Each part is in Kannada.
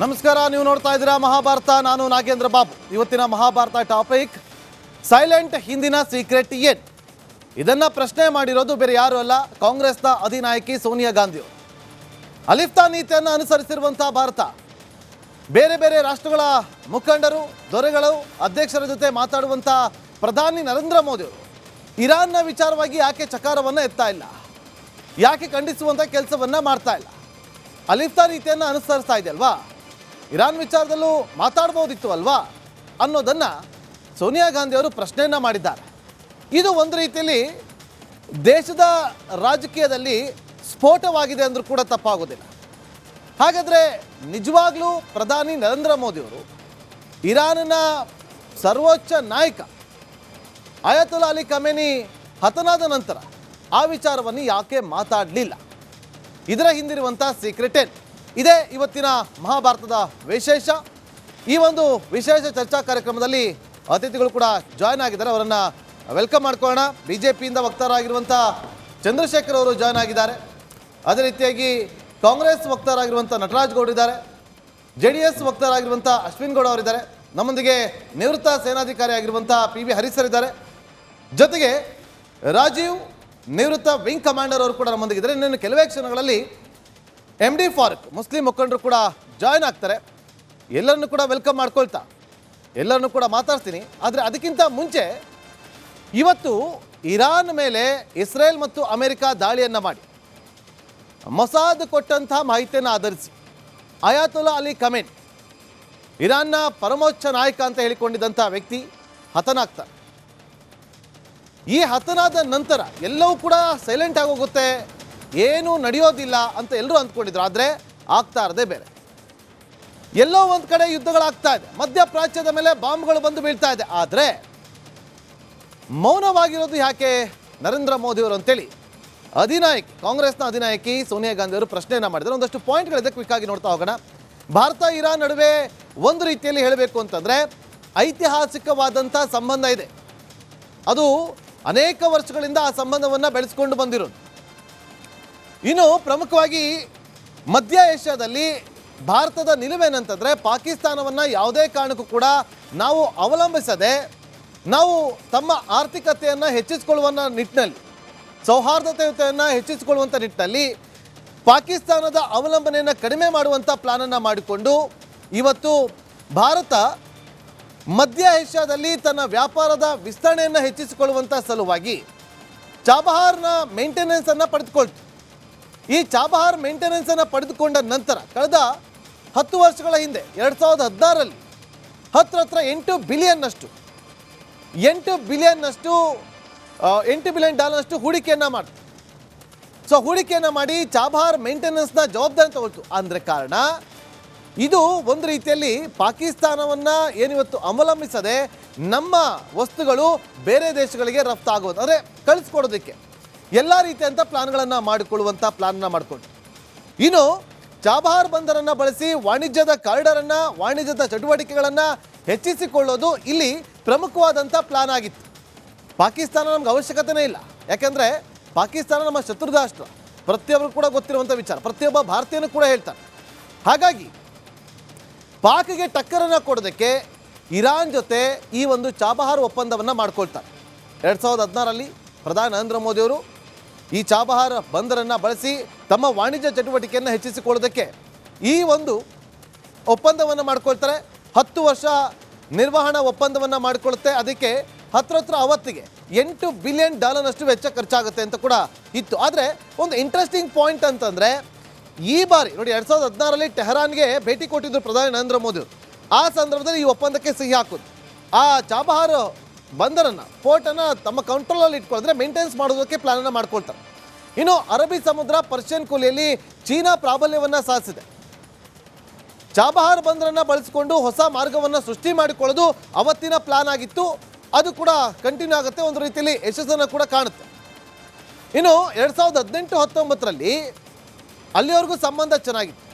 ನಮಸ್ಕಾರ, ನೀವು ನೋಡ್ತಾ ಇದ್ದೀರಾ ಮಹಾಭಾರತ. ನಾನು ನಾಗೇಂದ್ರ ಬಾಬು. ಇವತ್ತಿನ ಮಹಾಭಾರತ ಟಾಪಿಕ್ ಸೈಲೆಂಟ್ ಹಿಂದಿನ ಸೀಕ್ರೆಟ್ ಏನು? ಇದನ್ನು ಪ್ರಶ್ನೆ ಮಾಡಿರೋದು ಬೇರೆ ಯಾರು ಅಲ್ಲ, ಕಾಂಗ್ರೆಸ್ನ ಅಧಿನಾಯಕಿ ಸೋನಿಯಾ ಗಾಂಧಿ. ಅಲಿಫ್ತಾ ನೀತಿಯನ್ನು ಅನುಸರಿಸಿರುವಂಥ ಭಾರತ ಬೇರೆ ಬೇರೆ ರಾಷ್ಟ್ರಗಳ ಮುಖಂಡರು, ದೊರೆಗಳು, ಅಧ್ಯಕ್ಷರ ಜೊತೆ ಮಾತಾಡುವಂಥ ಪ್ರಧಾನಿ ನರೇಂದ್ರ ಮೋದಿಯವರು ಇರಾನ್ನ ವಿಚಾರವಾಗಿ ಯಾಕೆ ಚಕಾರವನ್ನು ಎತ್ತಾ ಇಲ್ಲ, ಯಾಕೆ ಖಂಡಿಸುವಂಥ ಕೆಲಸವನ್ನು ಮಾಡ್ತಾ ಇಲ್ಲ? ಅಲಿಫ್ತಾ ನೀತಿಯನ್ನು ಅನುಸರಿಸ್ತಾ ಇದೆ ಅಲ್ವಾ, ಇರಾನ್ ವಿಚಾರದಲ್ಲೂ ಮಾತಾಡ್ಬೋದಿತ್ತು ಅಲ್ವಾ ಅನ್ನೋದನ್ನು ಸೋನಿಯಾ ಗಾಂಧಿಯವರು ಪ್ರಶ್ನೆಯನ್ನು ಮಾಡಿದ್ದಾರೆ. ಇದು ಒಂದು ರೀತಿಯಲ್ಲಿ ದೇಶದ ರಾಜಕೀಯದಲ್ಲಿ ಸ್ಫೋಟವಾಗಿದೆ ಅಂದರೂ ಕೂಡ ತಪ್ಪಾಗೋದಿಲ್ಲ. ಹಾಗಾದರೆ ನಿಜವಾಗ್ಲೂ ಪ್ರಧಾನಿ ನರೇಂದ್ರ ಮೋದಿಯವರು ಇರಾನಿನ ಸರ್ವೋಚ್ಚ ನಾಯಕ ಅಯತುಲ್ಲಾ ಅಲಿ ಖಮೇನಿ ಹತನಾದ ನಂತರ ಆ ವಿಚಾರವನ್ನು ಯಾಕೆ ಮಾತಾಡಲಿಲ್ಲ? ಇದರ ಹಿಂದಿರುವಂಥ ಸೀಕ್ರೆಟ್ ಏನು? ಇದೇ ಇವತ್ತಿನ ಮಹಾಭಾರತದ ವಿಶೇಷ. ಈ ಒಂದು ವಿಶೇಷ ಚರ್ಚಾ ಕಾರ್ಯಕ್ರಮದಲ್ಲಿ ಅತಿಥಿಗಳು ಕೂಡ ಜಾಯ್ನ್ ಆಗಿದ್ದಾರೆ, ಅವರನ್ನು ವೆಲ್ಕಮ್ ಮಾಡ್ಕೊಳ್ಳೋಣ. BJPಯಿಂದ ವಕ್ತಾರರಾಗಿರುವಂಥ ಚಂದ್ರಶೇಖರ್ ಅವರು ಜಾಯ್ನ್ ಆಗಿದ್ದಾರೆ. ಅದೇ ರೀತಿಯಾಗಿ ಕಾಂಗ್ರೆಸ್ ವಕ್ತಾರರಾಗಿರುವಂಥ ನಟರಾಜ್ ಗೌಡ್ ಇದ್ದಾರೆ, JDS ವಕ್ತಾರರಾಗಿರುವಂಥ ಅಶ್ವಿನ್ ಗೌಡ ಅವರಿದ್ದಾರೆ, ನಮ್ಮೊಂದಿಗೆ ನಿವೃತ್ತ ಸೇನಾಧಿಕಾರಿ ಆಗಿರುವಂಥ PV ಹರಿಸರ್ ಇದ್ದಾರೆ, ಜೊತೆಗೆ ರಾಜೀವ್ ನಿವೃತ್ತ ವಿಂಗ್ ಕಮಾಂಡರ್ ಅವರು ಕೂಡ ನಮ್ಮೊಂದಿಗಿದ್ದಾರೆ. ಇನ್ನೇನು ಕೆಲವೇ ಕ್ಷಣಗಳಲ್ಲಿ MD ಫಾರೂಕ್ ಮುಸ್ಲಿಂ ಮುಖಂಡರು ಕೂಡ ಜಾಯ್ನ್ ಆಗ್ತಾರೆ. ಎಲ್ಲರನ್ನೂ ಕೂಡ ವೆಲ್ಕಮ್ ಮಾಡ್ಕೊಳ್ತಾ ಎಲ್ಲರನ್ನೂ ಕೂಡ ಮಾತಾಡ್ತೀನಿ. ಆದರೆ ಅದಕ್ಕಿಂತ ಮುಂಚೆ ಇವತ್ತು ಇರಾನ್ ಮೇಲೆ ಇಸ್ರೇಲ್ ಮತ್ತು ಅಮೆರಿಕ ದಾಳಿಯನ್ನು ಮಾಡಿ ಮೊಸಾದ್ ಕೊಟ್ಟಂಥ ಮಾಹಿತಿಯನ್ನು ಆಧರಿಸಿ ಅಯಾತುಲ್ಲಾ ಅಲಿ ಖಮೇನಿ, ಇರಾನ್ನ ಪರಮೋಚ್ಚ ನಾಯಕ ಅಂತ ಹೇಳಿಕೊಂಡಿದ್ದಂಥ ವ್ಯಕ್ತಿ ಹತನಾಗ್ತಾರೆ. ಈ ಹತನಾದ ನಂತರ ಎಲ್ಲವೂ ಕೂಡ ಸೈಲೆಂಟ್ ಆಗೋಗುತ್ತೆ, ಏನೂ ನಡೆಯೋದಿಲ್ಲ ಅಂತ ಎಲ್ಲರೂ ಅಂದ್ಕೊಂಡಿದ್ರು. ಆದರೆ ಆಗ್ತಾ ಇರದೆ ಬೇರೆ. ಎಲ್ಲೋ ಒಂದು ಕಡೆ ಯುದ್ಧಗಳಾಗ್ತಾ ಇದೆ, ಮಧ್ಯಪ್ರಾಚ್ಯದ ಮೇಲೆ ಬಾಂಬ್ಗಳು ಬಂದು ಬೀಳ್ತಾ ಇದೆ. ಆದರೆ ಮೌನವಾಗಿರೋದು ಯಾಕೆ ನರೇಂದ್ರ ಮೋದಿಯವರು ಅಂತೇಳಿ ಅಧಿನಾಯಕಿ, ಕಾಂಗ್ರೆಸ್ನ ಅಧಿನಾಯಕಿ ಸೋನಿಯಾ ಗಾಂಧಿ ಅವರು ಪ್ರಶ್ನೆಯನ್ನು ಮಾಡಿದ್ದಾರೆ. ಒಂದಷ್ಟು ಪಾಯಿಂಟ್ಗಳಿದೆ, ಕ್ವಿಕ್ ಆಗಿ ನೋಡ್ತಾ ಹೋಗೋಣ. ಭಾರತ ಇರಾನ್ ನಡುವೆ ಒಂದು ರೀತಿಯಲ್ಲಿ ಹೇಳಬೇಕು ಅಂತಂದರೆ ಐತಿಹಾಸಿಕವಾದಂಥ ಸಂಬಂಧ ಇದೆ. ಅದು ಅನೇಕ ವರ್ಷಗಳಿಂದ ಆ ಸಂಬಂಧವನ್ನು ಬೆಳೆಸ್ಕೊಂಡು ಬಂದಿರೋದು. ಇನ್ನು ಪ್ರಮುಖವಾಗಿ ಮಧ್ಯ ಏಷ್ಯಾದಲ್ಲಿ ಭಾರತದ ನಿಲುವೇನಂತಂದರೆ ಪಾಕಿಸ್ತಾನವನ್ನು ಯಾವುದೇ ಕಾರಣಕ್ಕೂ ಕೂಡ ನಾವು ಅವಲಂಬಿಸದೆ ನಾವು ತಮ್ಮ ಆರ್ಥಿಕತೆಯನ್ನು ಹೆಚ್ಚಿಸಿಕೊಳ್ಳುವ ನಿಟ್ಟಿನಲ್ಲಿ, ಸೌಹಾರ್ದತೆಯನ್ನು ಹೆಚ್ಚಿಸಿಕೊಳ್ಳುವಂಥ ನಿಟ್ಟಿನಲ್ಲಿ ಪಾಕಿಸ್ತಾನದ ಅವಲಂಬನೆಯನ್ನು ಕಡಿಮೆ ಮಾಡುವಂಥ ಪ್ಲಾನನ್ನು ಮಾಡಿಕೊಂಡು ಇವತ್ತು ಭಾರತ ಮಧ್ಯ ಏಷ್ಯಾದಲ್ಲಿ ತನ್ನ ವ್ಯಾಪಾರದ ವಿಸ್ತರಣೆಯನ್ನು ಹೆಚ್ಚಿಸಿಕೊಳ್ಳುವಂಥ ಸಲುವಾಗಿ ಚಾಬಹಾರ್ನ ಮೇಂಟೆನೆನ್ಸನ್ನು ಪಡೆದುಕೊಳ್ತು. ಈ ಚಾಬಹಾರ್ ಮೇಂಟೆನೆನ್ಸನ್ನು ಪಡೆದುಕೊಂಡ ನಂತರ ಕಳೆದ 10 ವರ್ಷಗಳ ಹಿಂದೆ 2016ರಲ್ಲಿ ಹತ್ರ 8 ಬಿಲಿಯನ್ನಷ್ಟು $8 ಬಿಲಿಯನ್ ಹೂಡಿಕೆಯನ್ನು ಮಾಡ್ತು. ಸೊ ಹೂಡಿಕೆಯನ್ನು ಮಾಡಿ ಚಾಬಹಾರ್ ಮೇಂಟೆನೆನ್ಸ್ನ ಜವಾಬ್ದಾರಿ ತಗೊಳ್ತು. ಅಂದರೆ ಕಾರಣ ಇದು ಒಂದು ರೀತಿಯಲ್ಲಿ ಪಾಕಿಸ್ತಾನವನ್ನು ಏನಿವತ್ತು ಅವಲಂಬಿಸದೆ ನಮ್ಮ ವಸ್ತುಗಳು ಬೇರೆ ದೇಶಗಳಿಗೆ ರಫ್ತಾಗುವುದು, ಅಂದರೆ ಕಳಿಸ್ಕೊಡೋದಕ್ಕೆ ಎಲ್ಲ ರೀತಿಯಂಥ ಪ್ಲಾನ್ಗಳನ್ನು ಮಾಡಿಕೊಳ್ಳುವಂಥ ಪ್ಲಾನ್ನ ಮಾಡಿಕೊಂಡು ಇನ್ನು ಚಾಬಹಾರ್ ಬಂದರನ್ನು ಬಳಸಿ ವಾಣಿಜ್ಯದ ಕಾರಿಡಾರನ್ನು, ವಾಣಿಜ್ಯದ ಚಟುವಟಿಕೆಗಳನ್ನು ಹೆಚ್ಚಿಸಿಕೊಳ್ಳೋದು ಇಲ್ಲಿ ಪ್ರಮುಖವಾದಂಥ ಪ್ಲಾನ್ ಆಗಿತ್ತು. ಪಾಕಿಸ್ತಾನ ನಮ್ಗೆ ಅವಶ್ಯಕತೆಯೇ ಇಲ್ಲ, ಯಾಕೆಂದರೆ ಪಾಕಿಸ್ತಾನ ನಮ್ಮ ಶತ್ರು ರಾಷ್ಟ್ರ, ಪ್ರತಿಯೊಬ್ಬರು ಕೂಡ ಗೊತ್ತಿರುವಂಥ ವಿಚಾರ, ಪ್ರತಿಯೊಬ್ಬ ಭಾರತೀಯನೂ ಕೂಡ ಹೇಳ್ತಾರೆ. ಹಾಗಾಗಿ ಪಾಕ್ಗೆ ಟಕ್ಕರನ್ನು ಕೊಡೋದಕ್ಕೆ ಇರಾನ್ ಜೊತೆ ಈ ಒಂದು ಚಾಬಹಾರ್ ಒಪ್ಪಂದವನ್ನು ಮಾಡ್ಕೊಳ್ತಾರೆ. 2016ರಲ್ಲಿ ಪ್ರಧಾನಿ ನರೇಂದ್ರ ಮೋದಿಯವರು ಈ ಚಾಬಹಾರ್ ಬಂದರನ್ನು ಬಳಸಿ ತಮ್ಮ ವಾಣಿಜ್ಯ ಚಟುವಟಿಕೆಯನ್ನು ಹೆಚ್ಚಿಸಿಕೊಳ್ಳೋದಕ್ಕೆ ಈ ಒಂದು ಒಪ್ಪಂದವನ್ನು ಮಾಡ್ಕೊಳ್ತಾರೆ. 10 ವರ್ಷ ನಿರ್ವಹಣಾ ಒಪ್ಪಂದವನ್ನು ಮಾಡಿಕೊಳ್ಳುತ್ತೆ. ಅದಕ್ಕೆ ಹತ್ರ ಅವತ್ತಿಗೆ $8 ಬಿಲಿಯನ್ ವೆಚ್ಚ ಖರ್ಚಾಗುತ್ತೆ ಅಂತ ಕೂಡ ಇತ್ತು. ಆದರೆ ಒಂದು ಇಂಟ್ರೆಸ್ಟಿಂಗ್ ಪಾಯಿಂಟ್ ಅಂತಂದರೆ ಈ ಬಾರಿ ನೋಡಿ, 2016ರಲ್ಲಿ ಟೆಹರಾನ್ಗೆ ಭೇಟಿ ಕೊಟ್ಟಿದ್ದರು ಪ್ರಧಾನಿ ನರೇಂದ್ರ ಮೋದಿಯವರು. ಆ ಸಂದರ್ಭದಲ್ಲಿ ಈ ಒಪ್ಪಂದಕ್ಕೆ ಸಹಿ ಹಾಕೋದು, ಆ ಚಾಬಹಾರ್ ಬಂದರನ್ನು, ಪೋರ್ಟನ್ನು ತಮ್ಮ ಕಂಟ್ರೋಲಲ್ಲಿ ಇಟ್ಕೊಳ್ಳಿದ್ರೆ ಮೇಂಟೆನೆನ್ಸ್ ಮಾಡೋದಕ್ಕೆ ಪ್ಲಾನನ್ನು ಮಾಡ್ಕೊಳ್ತಾರೆ. ಇನ್ನು ಅರಬ್ಬಿ ಸಮುದ್ರ, ಪರ್ಷಿಯನ್ ಕೊಲ್ಲಿಯಲ್ಲಿ ಚೀನಾ ಪ್ರಾಬಲ್ಯವನ್ನು ಸಾಧಿಸಿದೆ. ಚಾಬಹಾರ್ ಬಂದರನ್ನು ಬಳಸಿಕೊಂಡು ಹೊಸ ಮಾರ್ಗವನ್ನು ಸೃಷ್ಟಿ ಮಾಡಿಕೊಳ್ಳೋದು ಅವತ್ತಿನ ಪ್ಲಾನ್ ಆಗಿತ್ತು. ಅದು ಕೂಡ ಕಂಟಿನ್ಯೂ ಆಗುತ್ತೆ, ಒಂದು ರೀತಿಯಲ್ಲಿ ಯಶಸ್ಸನ್ನು ಕೂಡ ಕಾಣುತ್ತೆ. ಇನ್ನು 2018-19ರಲ್ಲಿ ಅಲ್ಲಿವರೆಗೂ ಸಂಬಂಧ ಚೆನ್ನಾಗಿತ್ತು.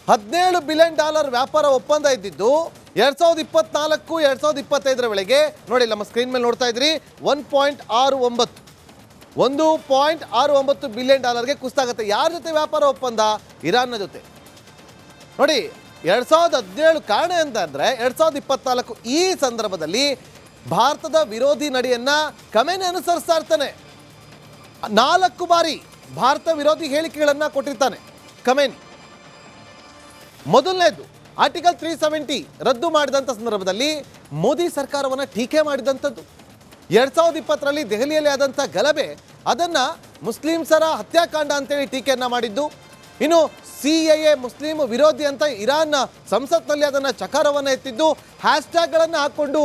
$17 ಬಿಲಿಯನ್ ವ್ಯಾಪಾರ ಒಪ್ಪಂದ ಇದ್ದಿದ್ದು 2024-2025 ವೇಳೆಗೆ ನೋಡಿ, ನಮ್ಮ ಸ್ಕ್ರೀನ್ ಮೇಲೆ ನೋಡ್ತಾ ಇದ್ರಿ, $1.69 ಬಿಲಿಯನ್ ಕುಸಿತಾಗುತ್ತೆ. ಯಾರ ಜೊತೆ ವ್ಯಾಪಾರ ಒಪ್ಪಂದ? ಇರಾನ್ನ ಜೊತೆ. ನೋಡಿ 2017 ಕಾರಣ ಅಂತಂದ್ರೆ 2024 ಈ ಸಂದರ್ಭದಲ್ಲಿ ಭಾರತದ ವಿರೋಧಿ ನಡೆಯನ್ನ ಖಮೇನಿ ಅನುಸರಿಸ್ತಾ ಇರ್ತಾನೆ. 4 ಬಾರಿ ಭಾರತ ವಿರೋಧಿ ಹೇಳಿಕೆಗಳನ್ನ ಕೊಟ್ಟಿರ್ತಾನೆ ಖಮೇನಿ. ಮೊದಲನೇದು ಆರ್ಟಿಕಲ್ 370 ರದ್ದು ಮಾಡಿದಂಥ ಸಂದರ್ಭದಲ್ಲಿ ಮೋದಿ ಸರ್ಕಾರವನ್ನು ಟೀಕೆ ಮಾಡಿದಂಥದ್ದು. 2020ರಲ್ಲಿ ದೆಹಲಿಯಲ್ಲಿ ಆದಂಥ ಗಲಭೆ ಅದನ್ನ ಮುಸ್ಲಿಮ್ಸರ ಹತ್ಯಾಕಾಂಡ ಅಂತೇಳಿ ಟೀಕೆಯನ್ನ ಮಾಡಿದ್ದು. ಇನ್ನು CAA ಮುಸ್ಲಿಂ ವಿರೋಧಿ ಅಂತ ಇರಾನ್ ಸಂಸತ್ನಲ್ಲಿ ಅದನ್ನ ಚಕಾರವನ್ನು ಎತ್ತಿದ್ದು, ಹ್ಯಾಶ್ಟ್ಯಾಗ್ಗಳನ್ನು ಹಾಕೊಂಡು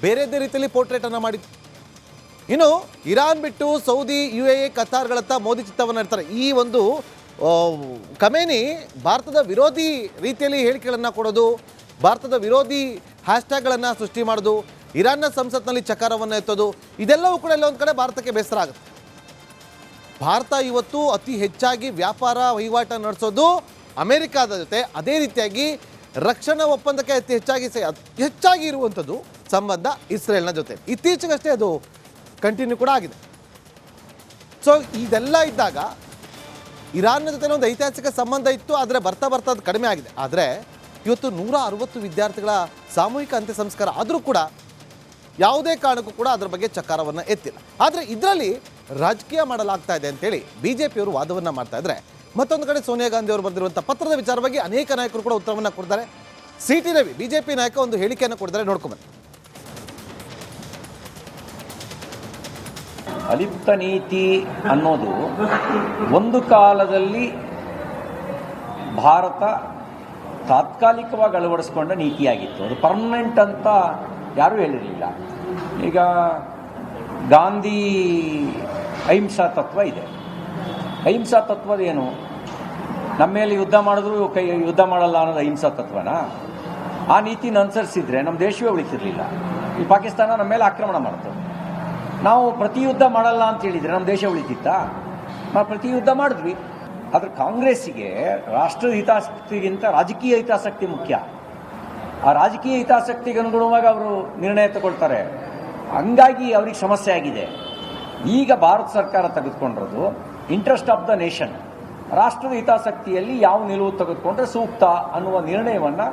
ಬೇರೆದೇ ರೀತಿಯಲ್ಲಿ ಪೋರ್ಟ್ರೇಟ್ ಅನ್ನ ಮಾಡಿದ್ದು. ಇನ್ನು ಇರಾನ್ ಬಿಟ್ಟು ಸೌದಿ, UAE, ಕತಾರ್ಗಳತ್ತ ಮೋದಿ ಚಿತ್ತವನ್ನು ಇರ್ತಾರೆ. ಈ ಒಂದು ಖಮೇನಿ ಭಾರತದ ವಿರೋಧಿ ರೀತಿಯಲ್ಲಿ ಹೇಳಿಕೆಗಳನ್ನು ಕೊಡೋದು, ಭಾರತದ ವಿರೋಧಿ ಹ್ಯಾಶ್ಟ್ಯಾಗ್ಗಳನ್ನು ಸೃಷ್ಟಿ ಮಾಡೋದು, ಇರಾನ್ನ ಸಂಸತ್ನಲ್ಲಿ ಚಕಾರವನ್ನು ಎತ್ತೋದು, ಇದೆಲ್ಲವೂ ಕೂಡ ಎಲ್ಲೊಂದು ಕಡೆ ಭಾರತಕ್ಕೆ ಬೇಸರ ಆಗುತ್ತೆ. ಭಾರತ ಇವತ್ತು ಅತಿ ಹೆಚ್ಚಾಗಿ ವ್ಯಾಪಾರ ವಹಿವಾಟ ನಡೆಸೋದು ಅಮೆರಿಕಾದ ಜೊತೆ, ಅದೇ ರೀತಿಯಾಗಿ ರಕ್ಷಣಾ ಒಪ್ಪಂದಕ್ಕೆ ಅತಿ ಹೆಚ್ಚಾಗಿ ಇರುವಂಥದ್ದು ಸಂಬಂಧ ಇಸ್ರೇಲ್ನ ಜೊತೆ. ಇತ್ತೀಚೆಗಷ್ಟೇ ಅದು ಕಂಟಿನ್ಯೂ ಕೂಡ ಆಗಿದೆ. ಸೊ ಇದೆಲ್ಲ ಇದ್ದಾಗ ಇರಾನ್ನ ಜೊತೆ ಒಂದು ಐತಿಹಾಸಿಕ ಸಂಬಂಧ ಇತ್ತು, ಆದರೆ ಬರ್ತಾ ಅದು ಕಡಿಮೆ ಆಗಿದೆ. ಆದರೆ ಇವತ್ತು 160 ವಿದ್ಯಾರ್ಥಿಗಳ ಸಾಮೂಹಿಕ ಅಂತ್ಯ ಸಂಸ್ಕಾರ ಆದರೂ ಕೂಡ ಯಾವುದೇ ಕಾರಣಕ್ಕೂ ಕೂಡ ಅದರ ಬಗ್ಗೆ ಚಕಾರವನ್ನು ಎತ್ತಿಲ್ಲ. ಆದರೆ ಇದರಲ್ಲಿ ರಾಜಕೀಯ ಮಾಡಲಾಗ್ತಾ ಇದೆ ಅಂತೇಳಿ BJPಯವರು ವಾದವನ್ನು ಮಾಡ್ತಾ ಇದ್ದಾರೆ. ಮತ್ತೊಂದು ಕಡೆ ಸೋನಿಯಾ ಗಾಂಧಿ ಅವರು ಬರೆದಿರುವಂಥ ಪತ್ರದ ವಿಚಾರವಾಗಿ ಅನೇಕ ನಾಯಕರು ಕೂಡ ಉತ್ತರವನ್ನು ಕೊಡ್ತಾರೆ. CT ರವಿ BJP ನಾಯಕ ಒಂದು ಹೇಳಿಕೆಯನ್ನು ಕೊಡ್ತಾರೆ, ನೋಡ್ಕೊಂಬನ್ನಿ. ಅಲಿಪ್ತ ನೀತಿ ಅನ್ನೋದು ಒಂದು ಕಾಲದಲ್ಲಿ ಭಾರತ ತಾತ್ಕಾಲಿಕವಾಗಿ ಅಳವಡಿಸ್ಕೊಂಡ ನೀತಿಯಾಗಿತ್ತು. ಅದು ಪರ್ಮನೆಂಟ್ ಅಂತ ಯಾರೂ ಹೇಳಿರಲಿಲ್ಲ. ಈಗ ಗಾಂಧಿ ಅಹಿಂಸಾ ತತ್ವ ಇದೆ. ಅಹಿಂಸಾ ತತ್ವದೇನು? ನಮ್ಮ ಮೇಲೆ ಯುದ್ಧ ಮಾಡಿದ್ರು ಯುದ್ಧ ಮಾಡಲ್ಲ ಅನ್ನೋದು ಅಹಿಂಸಾ ತತ್ವನಾ? ಆ ನೀತಿನ ಅನುಸರಿಸಿದ್ರೆ ನಮ್ಮ ದೇಶವೇ ಉಳಿತಿರ್ಲಿಲ್ಲ. ಈ ಪಾಕಿಸ್ತಾನ ನಮ್ಮ ಮೇಲೆ ಆಕ್ರಮಣ ಮಾಡ್ತದೆ. ನಾವು ಪ್ರತಿ ಯುದ್ಧ ಮಾಡಲ್ಲ ಅಂತ ಹೇಳಿದರೆ ನಮ್ಮ ದೇಶ ಉಳಿತಿತ್ತಾ? ನಾವು ಪ್ರತಿ ಯುದ್ಧ ಮಾಡಿದ್ವಿ. ಆದರೆ ಕಾಂಗ್ರೆಸ್ಸಿಗೆ ರಾಷ್ಟ್ರದ ಹಿತಾಸಕ್ತಿಗಿಂತ ರಾಜಕೀಯ ಹಿತಾಸಕ್ತಿ ಮುಖ್ಯ. ಆ ರಾಜಕೀಯ ಹಿತಾಸಕ್ತಿಗೆ ಅನುಗುಣವಾಗಿ ಅವರು ನಿರ್ಣಯ ತಗೊಳ್ತಾರೆ. ಹಂಗಾಗಿ ಅವ್ರಿಗೆ ಸಮಸ್ಯೆ ಆಗಿದೆ. ಈಗ ಭಾರತ ಸರ್ಕಾರ ತೆಗೆದುಕೊಂಡಿರೋದು ಇಂಟ್ರೆಸ್ಟ್ ಆಫ್ ದ ನೇಷನ್, ರಾಷ್ಟ್ರದ ಹಿತಾಸಕ್ತಿಯಲ್ಲಿ ಯಾವ ನಿಲುವು ತೆಗೆದುಕೊಂಡ್ರೆ ಸೂಕ್ತ ಅನ್ನುವ ನಿರ್ಣಯವನ್ನು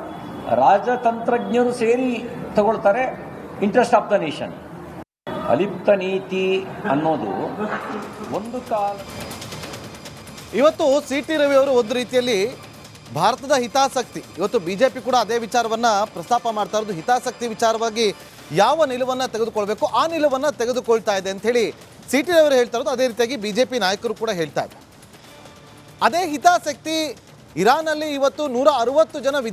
ರಾಜತಂತ್ರಜ್ಞರು ಸೇರಿ ತಗೊಳ್ತಾರೆ. Interest of the nation. ಅಲಿಪ್ತ ನೀತಿ ಅನ್ನೋದು ಒಂದು ಕಾಲ. ಇವತ್ತು CT ರವಿ ಅವರು ಒಂದು ರೀತಿಯಲ್ಲಿ ಭಾರತದ ಹಿತಾಸಕ್ತಿ, ಇವತ್ತು BJP ಕೂಡ ಅದೇ ವಿಚಾರವನ್ನು ಪ್ರಸ್ತಾಪ ಮಾಡ್ತಾ ಇರೋದು, ಹಿತಾಸಕ್ತಿ ವಿಚಾರವಾಗಿ ಯಾವ ನಿಲುವನ್ನು ತೆಗೆದುಕೊಳ್ಬೇಕು ಆ ನಿಲುವನ್ನು ತೆಗೆದುಕೊಳ್ತಾ ಇದೆ ಅಂತ ಹೇಳಿ CT ರವಿ ಅವರು ಹೇಳ್ತಾ ಇರೋದು. ಅದೇ ರೀತಿಯಾಗಿ BJP ನಾಯಕರು ಕೂಡ ಹೇಳ್ತಾ ಇದ್ದಾರೆ. ಅದೇ ಹಿತಾಸಕ್ತಿ ಇರಾನಲ್ಲಿ ಇವತ್ತು 160 ಜನ